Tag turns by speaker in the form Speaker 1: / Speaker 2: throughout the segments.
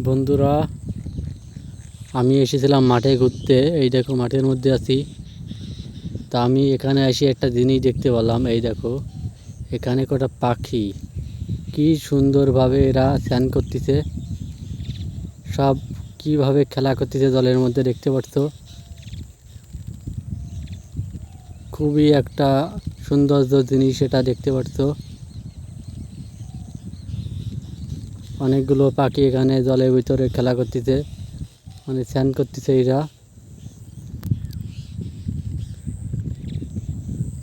Speaker 1: বন্ধুরা, আমি এসেছিলাম মাঠে ঘুরতে। এই দেখো মাঠের মধ্যে আছি। তা আমি এখানে এসে একটা জিনিস দেখতে পেলাম। এই দেখো, এখানে কটা পাখি কি সুন্দরভাবে এরা স্নান করতেছে। সব কিভাবে খেলা করতেছে জলের মধ্যে দেখতে পাচ্ছ। খুবই একটা সৌন্দর্য জিনিস এটা দেখতে পাচ্ছ। অনেকগুলো পাখি এখানে জলের ভিতরে খেলা করতেছে, মানে স্নান করতেছে এরা।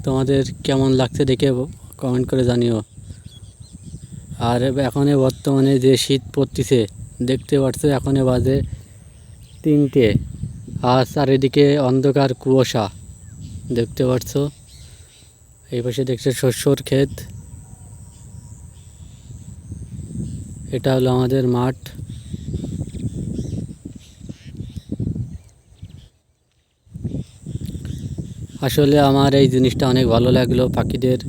Speaker 1: তোমাদের কেমন লাগছে দেখে কমেন্ট করে জানিও। আর এখন বর্তমানে যে শীত পড়তেছে দেখতে পাচ্ছ, এখন বাজে 3টে, আর চারিদিকে অন্ধকার কুয়াশা দেখতে পাচ্ছ। এই পাশে দেখছো শস্যর ক্ষেত। এটা হলো আমাদের মাঠ। আসলে আমার এই জিনিসটা অনেক ভালো লাগলো, পাখিদের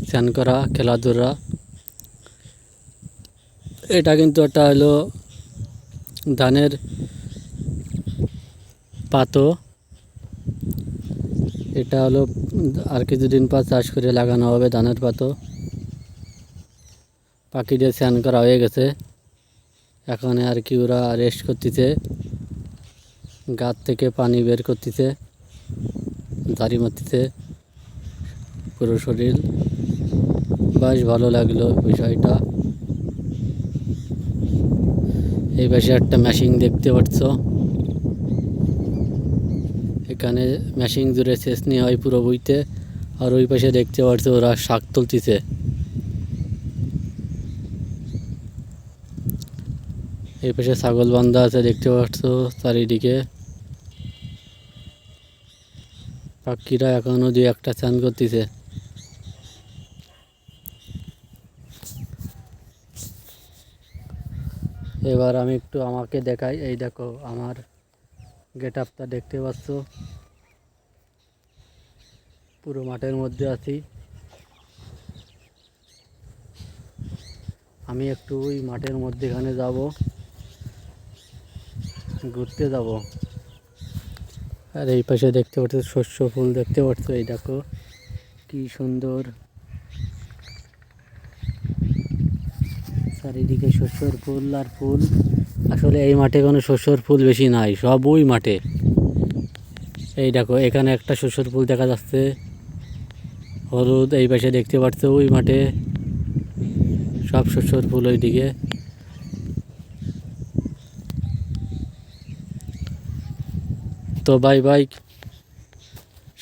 Speaker 1: স্নান করা, খেলাধুলা। এটা কিন্তু একটা হলো ধানের পাতো। এটা হলো আর কিছুদিন পর চাষ করে লাগানো হবে ধানের পাতো। পাখিদের স্নান করা হয়ে গেছে, এখন আর কি ওরা রেস্ট করতেছে। গাছ থেকে পানি বের করতেছে, ঝাড়ি মারতেছে পুরো শরীর। বেশ ভালো লাগলো বিষয়টা। এই পাশে একটা মেশিন দেখতে পাচ্ছ। এখানে মেশিন জুড়ে চেঁচনি হয় পুরো বইতে। আর ওই পাশে দেখতে পাচ্ছ ওরা শাক তুলতেছে। এই পাশে ছাগল বান্ধা আছে দেখতে পাচ্ছ চারিদিকে। পাখিরা এখনো দুই একটা চান করতেছে। এবার আমি একটু আমাকে দেখাই। এই দেখো আমার গেট আপটা দেখতে পাচ্ছ। পুরো মাঠের মধ্যে আছি। আমি একটু ওই মাঠের মধ্যেখানে যাব, ঘুরতে যাব। আর এই পাশে দেখতে পাচ্ছ শস্য ফুল দেখতে পাচ্ছ। এই দেখো কি সুন্দর, চারিদিকে শস্যর ফুল আর ফুল। আসলে এই মাঠে কোনো শস্যর ফুল বেশি নাই, সব ওই মাঠে। এই দেখো এখানে একটা শস্যর ফুল দেখা যাচ্ছে হলুদ। এই পাশে দেখতে পাচ্ছ ওই মাঠে সব শস্যর ফুল ওইদিকে। তো বাই বাই,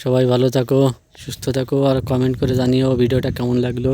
Speaker 1: সবাই ভালো থাকো, সুস্থ থাকো, আর কমেন্ট করে জানিও ভিডিওটা কেমন লাগলো।